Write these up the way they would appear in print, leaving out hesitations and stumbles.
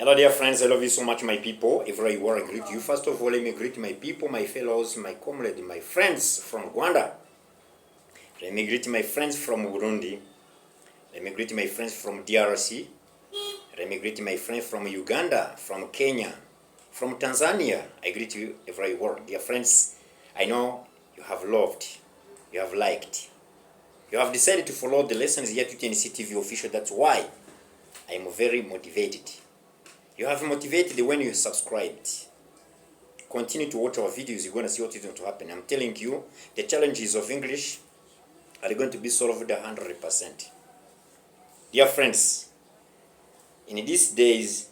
Hello dear friends, I love you so much my people. Everywhere you are, I greet you. First of all, let me greet my people, my fellows, my comrades, my friends from Rwanda. Let me greet my friends from Burundi. Let me greet my friends from DRC. Let me greet my friends from Uganda, from Kenya, from Tanzania. I greet you everywhere you are. Dear friends, I know you have loved, you have liked, you have decided to follow the lessons here to TNC TV official. That's why I am very motivated. You have motivated when you subscribed. Continue to watch our videos. You're going to see what is going to happen. I'm telling you, the challenges of English are going to be solved 100%. Dear friends, in these days,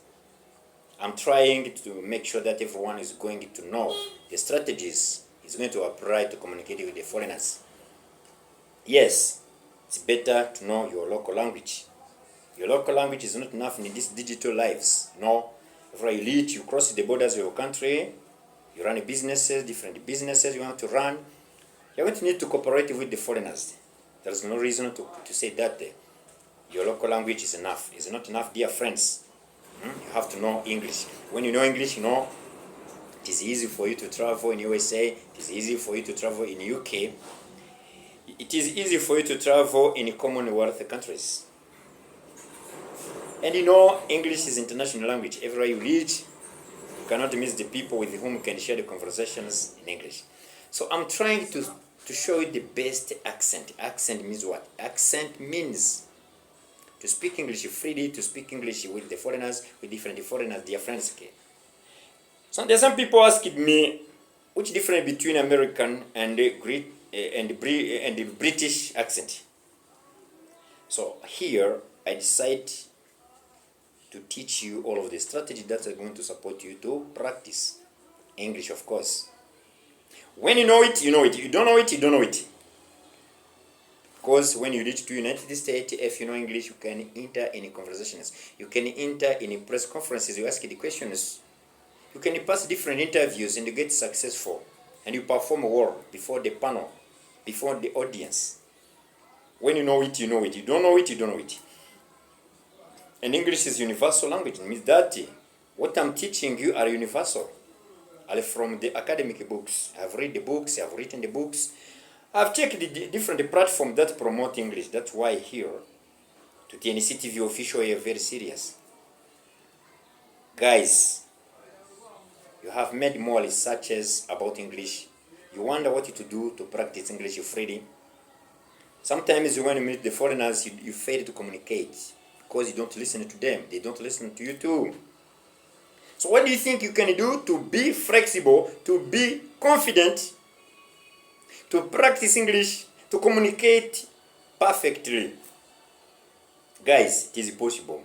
I'm trying to make sure that everyone is going to know the strategies is going to apply to communicate with the foreigners. Yes, it's better to know your local language. Your local language is not enough in these digital lives. No, if you cross the borders of your country, you run businesses, different businesses you want to run, you're going to need to cooperate with the foreigners. There's no reason to say that your local language is enough. It's not enough, dear friends. You have to know English. When you know English, you know it is easy for you to travel in USA, it is easy for you to travel in UK, it is easy for you to travel in Commonwealth countries. And you know, English is international language. Everywhere you reach, you cannot miss the people with whom you can share the conversations in English. So I'm trying to show you the best accent. Accent means what? Accent means to speak English freely, to speak English with the foreigners, with different foreigners, dear friends. Okay? So there's some people asking me, which difference between American and the British accent? So here, I decide to teach you all of the strategies that are going to support you to practice English, of course. When you know it, you know it. You don't know it, you don't know it. Because when you reach to United States, if you know English, you can enter in conversations. You can enter in press conferences, you ask the questions. You can pass different interviews and you get successful. And you perform well before the panel, before the audience. When you know it, you know it. You don't know it, you don't know it. And English is universal language. It means that what I'm teaching you are universal. Are from the academic books. I've read the books, I've written the books. I've checked the different platforms that promote English. That's why here, to TNC TV official, we are very serious. Guys, you have made more researches about English. You wonder what to do to practice English freely. Sometimes when you meet the foreigners, you fail to communicate. Because you don't listen to them, they don't listen to you too. So what do you think you can do to be flexible, to be confident, to practice English, to communicate perfectly? Guys, it is possible.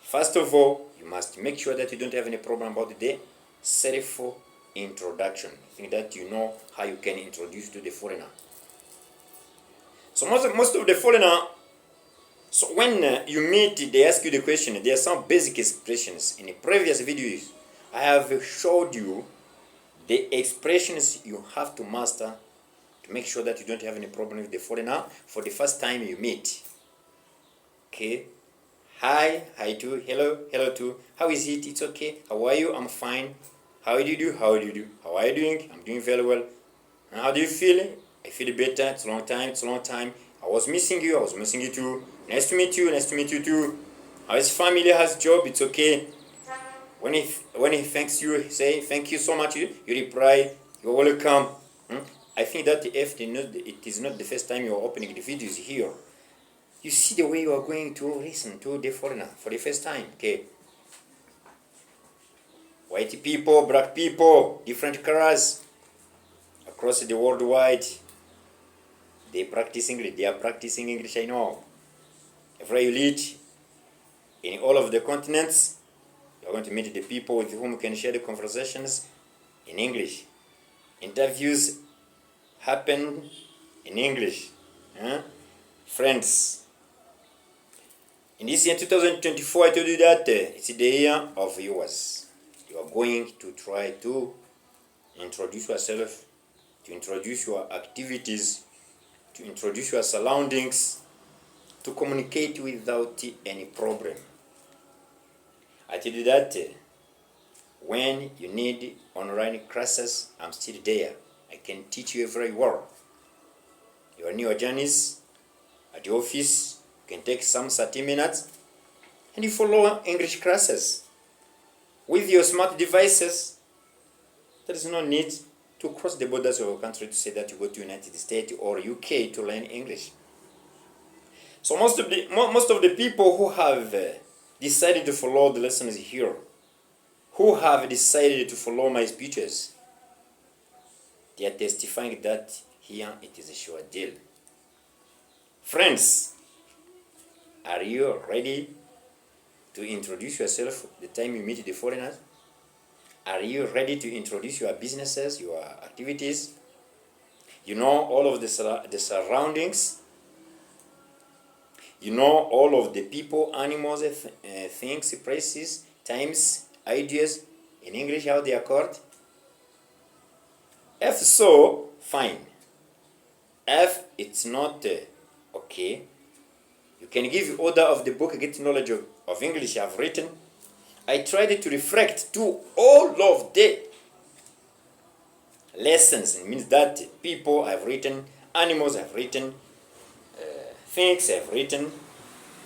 First of all, you must make sure that you don't have any problem about the self-introduction. I think that you know how you can introduce to the foreigner. So most of the foreigner, so when you meet, they ask you the question, there are some basic expressions. In the previous videos, I have showed you the expressions you have to master to make sure that you don't have any problem with the foreigner for the first time you meet. Okay? Hi, hi to, hello, hello to, how is it? It's okay. How are you? I'm fine. How do you do? How do you do? How are you doing? I'm doing very well. And how do you feel? I feel better. It's a long time. It's a long time. I was missing you. I was missing you too. Nice to meet you. Nice to meet you too. How's family? How's job? It's okay. When he thanks you, say thank you so much. You reply, you're welcome. I think that if it is not the first time you're opening the videos here, you see the way you are going to listen to the foreigner for the first time. Okay. White people, black people, different colors across the worldwide. They practice English. They are practicing English, I know. Everywhere you reach, in all of the continents, you're going to meet the people with whom you can share the conversations in English. Interviews happen in English. Friends, in this year 2024, I told you that it's the year of yours. You are going to try to introduce yourself, to introduce your activities, to introduce your surroundings, to communicate without any problem. I tell you that when you need online classes, I'm still there. I can teach you very well. Your new journeys at the office can take some 30 minutes and you follow English classes with your smart devices. There is no need to cross the borders of your country to say that you go to United States or UK to learn English. So most of the people who have decided to follow the lessons here, who have decided to follow my speeches, they are testifying that here it is a sure deal. Friends, are you ready to introduce yourself the time you meet the foreigners? Are you ready to introduce your businesses, your activities? You know all of the surroundings. You know all of the people, animals, things, places, times, ideas, in English how they are called. If so, fine. If it's not okay, you can give order of the book, get knowledge of English I've written. I tried to reflect to all of the lessons. It means that people I've written, animals I've written, things I've written,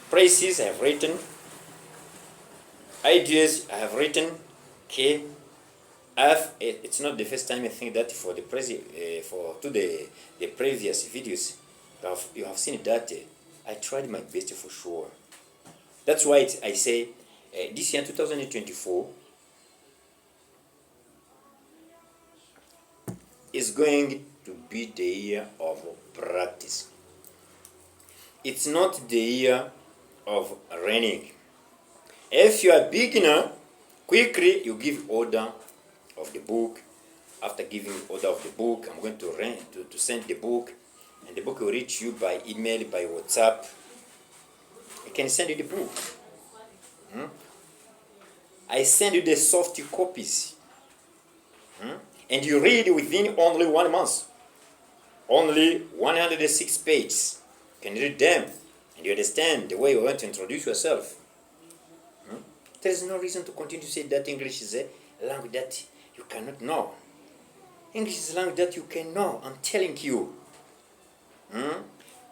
places I've written, ideas I have written. Okay, it's not the first time I think that for the previous videos you have seen that I tried my best for sure. That's why I say this year 2024 is going to be the year of practice. It's not the year of learning. If you are a beginner, quickly you give order of the book. After giving order of the book, I'm going to send the book, and the book will reach you by email, by WhatsApp. I can send you the book. I send you the soft copies. And you read within only 1 month. Only 106 pages. You can read them and you understand the way you want to introduce yourself. There is no reason to continue to say that English is a language that you cannot know. English is a language that you can know, I'm telling you.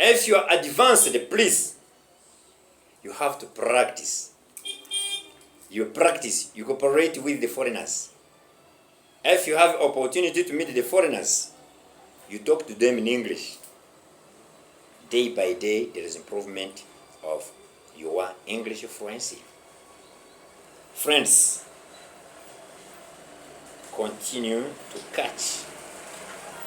If you are advanced, please, you have to practice. You practice, you cooperate with the foreigners. If you have opportunity to meet the foreigners, you talk to them in English. Day by day, there is improvement of your English fluency. Friends, continue to catch,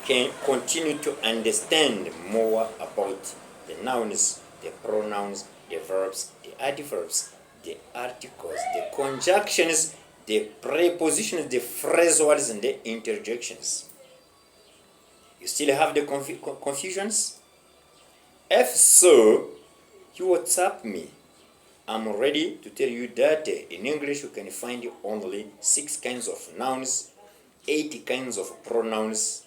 can continue to understand more about the nouns, the pronouns, the verbs, the adverbs, the articles, the conjunctions, the prepositions, the phrasal words, and the interjections. You still have the confusions? If so, you WhatsApp me. I'm ready to tell you that in English you can find only 6 kinds of nouns, 8 kinds of pronouns,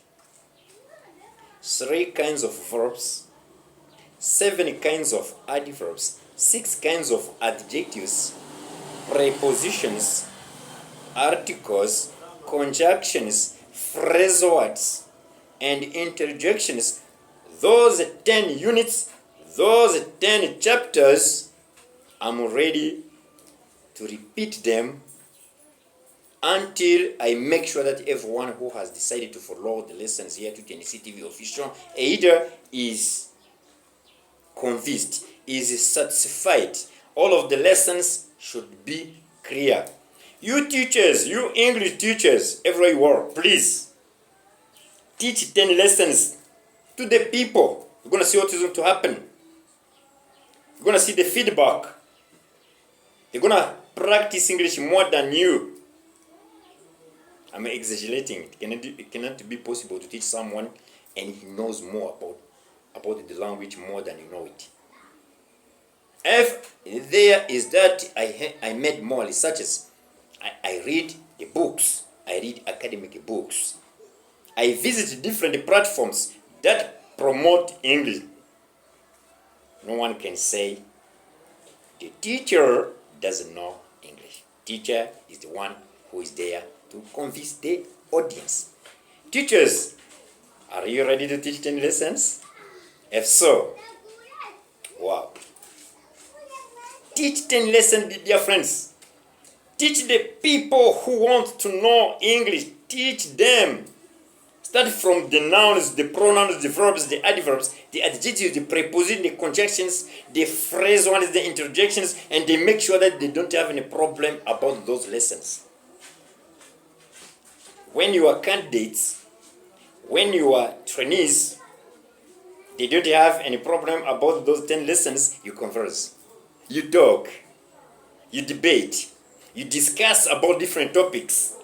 3 kinds of verbs, 7 kinds of adverbs, 6 kinds of adjectives, prepositions, articles, conjunctions, phrasal words, and interjections. Those 10 units, those 10 chapters, I'm ready to repeat them until I make sure that everyone who has decided to follow the lessons here to TNC TV official either is convinced, is satisfied. All of the lessons should be clear. You teachers, you English teachers everywhere you are, please teach 10 lessons to the people. You're going to see what is going to happen. You're going to see the feedback. They're going to practice English more than you. I'm exaggerating. It cannot be possible to teach someone and he knows more about the language more than you know it. If there is that I made more researches, I read the books, I read academic books, I visit different platforms that promote English. No one can say the teacher doesn't know English. Teacher is the one who is there to convince the audience. Teachers, are you ready to teach 10 lessons? If so, wow. Teach 10 lessons, dear friends. Teach the people who want to know English. Teach them. Start from the nouns, the pronouns, the verbs, the adverbs, the adjectives, the prepositions, the conjunctions, the phrase ones, the interjections, and they make sure that they don't have any problem about those lessons. When you are candidates, when you are trainees, they don't have any problem about those 10 lessons. You converse, you talk, you debate, you discuss about different topics.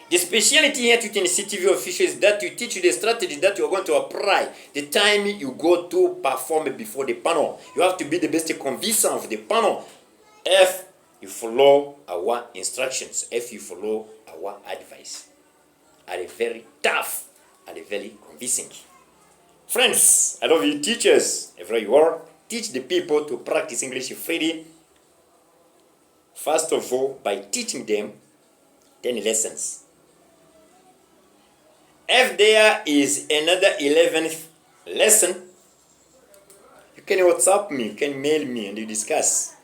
The speciality here to TNC TV official is that you teach you the strategy that you're going to apply the time you go to perform before the panel. You have to be the best convincer of the panel if you follow our instructions, if you follow our advice. Are very tough and very convincing. Friends, I love you teachers, wherever you are. Teach the people to practice English freely. First of all, by teaching them 10 lessons. If there is another 11th lesson, you can WhatsApp me, you can mail me, and you discuss.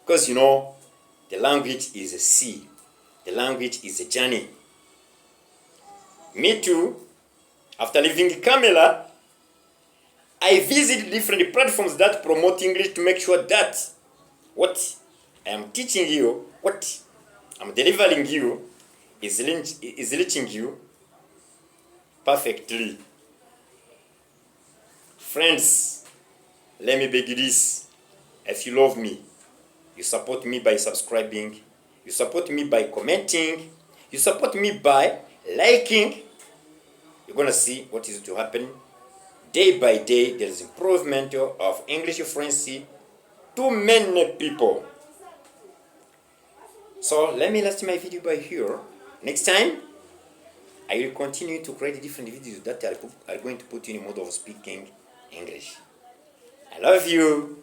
Because the language is a sea. The language is a journey. Me too, after leaving Camela, I visit different platforms that promote English to make sure that what I am teaching you, what I'm delivering you, is reaching you perfectly. Friends, let me beg you this. If you love me, you support me by subscribing, you support me by commenting, you support me by liking. You're going to see what is to happen. Day by day, there is improvement of English fluency to many people. So let me last my video by here. Next time, I will continue to create different videos that are going to put you in a mode of speaking English. I love you.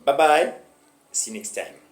Bye-bye. See you next time.